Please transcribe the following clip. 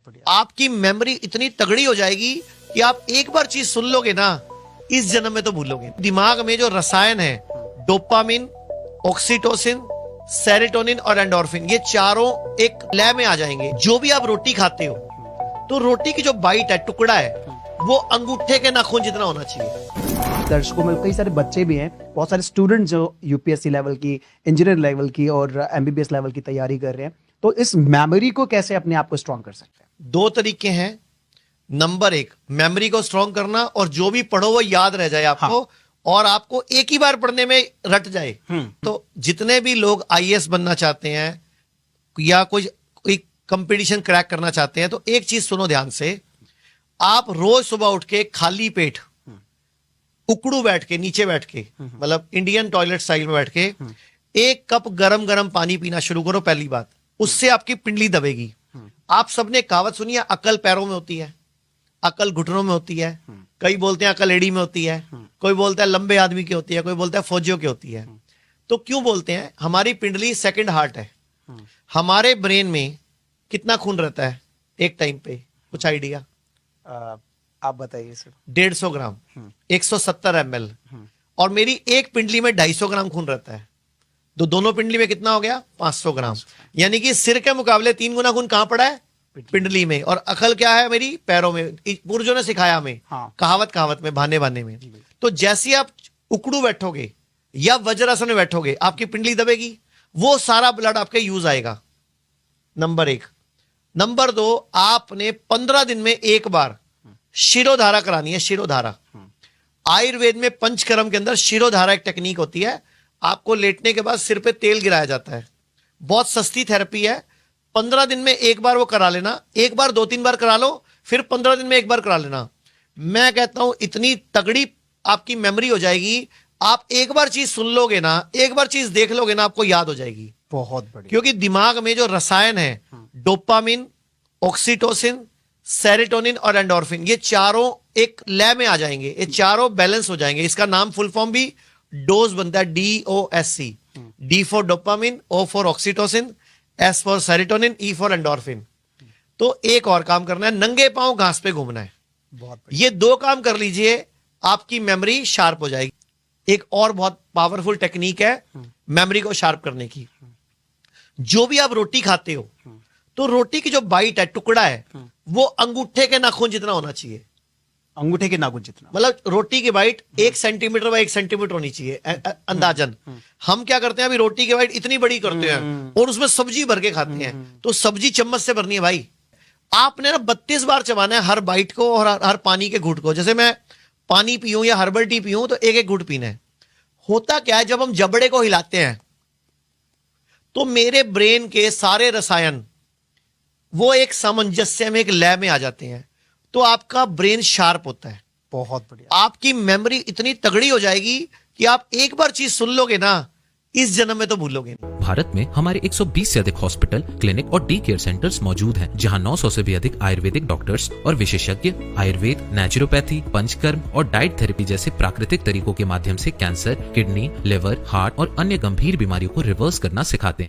बढ़िया। आपकी मेमोरी इतनी तगड़ी हो जाएगी कि आप एक बार चीज सुन लोगे ना, इस जन्म में तो भूलोगे। दिमाग में जो रसायन है, डोपामिन, ऑक्सीटोसिन, सेरोटोनिन और एंडोर्फिन, ये चारों एक लय में आ जाएंगे। जो भी आप रोटी खाते हो, तो रोटी की जो बाइट है, टुकड़ा है, वो अंगूठे के नाखून जितना होना चाहिए। दर्शकों में कई सारे बच्चे भी हैं, बहुत सारे स्टूडेंट जो यूपीएससी लेवल की, इंजीनियर लेवल की और एमबीबीएस लेवल की तैयारी कर रहे हैं, तो इस मेमोरी को कैसे अपने आप को स्ट्रॉन्ग कर सकते हैं? दो तरीके हैं। नंबर एक, मेमोरी को स्ट्रॉन्ग करना, और जो भी पढ़ो वो याद रह जाए आपको। हाँ। और आपको एक ही बार पढ़ने में रट जाए। तो जितने भी लोग आईएएस बनना चाहते हैं या कोई कंपटीशन क्रैक करना चाहते हैं, तो एक चीज सुनो ध्यान से। आप रोज सुबह उठ के खाली पेट उकड़ू बैठ के, नीचे बैठ के, मतलब इंडियन टॉयलेट स्टाइल में बैठ के, एक कप गरम गरम पानी पीना शुरू करो। पहली बात, उससे आपकी पिंडली दबेगी। आप सबने कहावत सुनी है, अकल पैरों में होती है, अकल घुटनों में होती है। कई बोलते हैं अकल एड़ी में होती है, कोई बोलता है लंबे आदमी की होती है, कोई बोलता है फौजियों की होती है। तो क्यों बोलते हैं? हमारी पिंडली सेकंड हार्ट है। हमारे ब्रेन में कितना खून रहता है एक टाइम पे? कुछ आइडिया? आप बताइए सर। 150 ग्राम, 170 ml। और मेरी एक पिंडली में 250 ग्राम खून रहता है। तो दोनों पिंडली में कितना हो गया? 500 ग्राम। यानी कि सिर के मुकाबले 3 गुना खून कहां पड़ा है? पिंडली में। और अकल क्या है मेरी? पैरों में। पूर्वजों ने सिखाया हमें। हाँ। कहावत में, बहाने में। तो जैसे आप उकड़ू बैठोगे या वज्रासन में बैठोगे, आपकी पिंडली दबेगी, वो सारा ब्लड आपके यूज आएगा। नंबर एक। नंबर दो, आपने 15 दिन में एक बार शिरोधारा करानी है। शिरोधारा आयुर्वेद में पंचकर्म के अंदर शिरोधारा एक टेक्निक होती है। आपको लेटने के बाद सिर पे तेल गिराया जाता है। बहुत सस्ती थेरेपी है। 15 दिन में एक बार वो करा लेना। एक बार 2-3 बार करा लो, फिर 15 दिन में एक बार करा लेना। मैं कहता हूं इतनी तगड़ी आपकी मेमोरी हो जाएगी। आप एक बार चीज सुन लोगे ना, एक बार चीज देख लोगे ना, आपको याद हो जाएगी। बहुत बढ़िया। क्योंकि दिमाग में जो रसायन है, डोपामिन, ऑक्सीटोसिन, सेरोटोनिन और एंडोर्फिन, ये चारों एक लय में आ जाएंगे। ये चारों बैलेंस हो जाएंगे। इसका नाम फुल फॉर्म भी डोज बनता है, DOSC। D for dopamine, O for oxytocin, S for serotonin, E for endorphin. तो एक और काम करना है, नंगे पांव घास पे घूमना है। बहुत ये 2 काम कर लीजिए, आपकी मेमोरी शार्प हो जाएगी। एक और बहुत पावरफुल टेक्निक है मेमोरी को शार्प करने की। जो भी आप रोटी खाते हो, तो रोटी की जो बाइट है, टुकड़ा है, वो अंगूठे के नाखून जितना होना चाहिए। अंगूठे के नाखून जितना? मतलब रोटी की बाइट 1 सेंटीमीटर बाय 1 सेंटीमीटर होनी चाहिए अंदाजन। हम क्या करते हैं, अभी रोटी की बाइट इतनी बड़ी करते हैं और उसमें सब्जी भर के खाते हैं। तो सब्जी चम्मच से भरनी है भाई। आपने ना 32 बार चबाना है हर बाइट को और हर पानी के घूंट को। जैसे मैं पानी पीऊं या हर्बल टी पीऊं, तो एक एक घूंट पीना है। होता क्या है, जब हम जबड़े को हिलाते हैं, तो मेरे ब्रेन के सारे रसायन वो एक सामंजस्य में, एक लय में आ जाते हैं। तो आपका ब्रेन शार्प होता है। बहुत बढ़िया। आपकी मेमोरी इतनी तगड़ी हो जाएगी कि आप एक बार चीज सुन लोगे ना, इस जन्म में तो भूलोगे। भारत में हमारे 120 से अधिक हॉस्पिटल, क्लिनिक और डी केयर सेंटर्स मौजूद हैं, जहां 900 से भी अधिक आयुर्वेदिक डॉक्टर्स और विशेषज्ञ आयुर्वेद, नेचुरोपैथी, पंचकर्म और डाइट थेरेपी जैसे प्राकृतिक तरीकों के माध्यम से कैंसर, किडनी, लिवर, हार्ट और अन्य गंभीर बीमारियों को रिवर्स करना सिखाते हैं।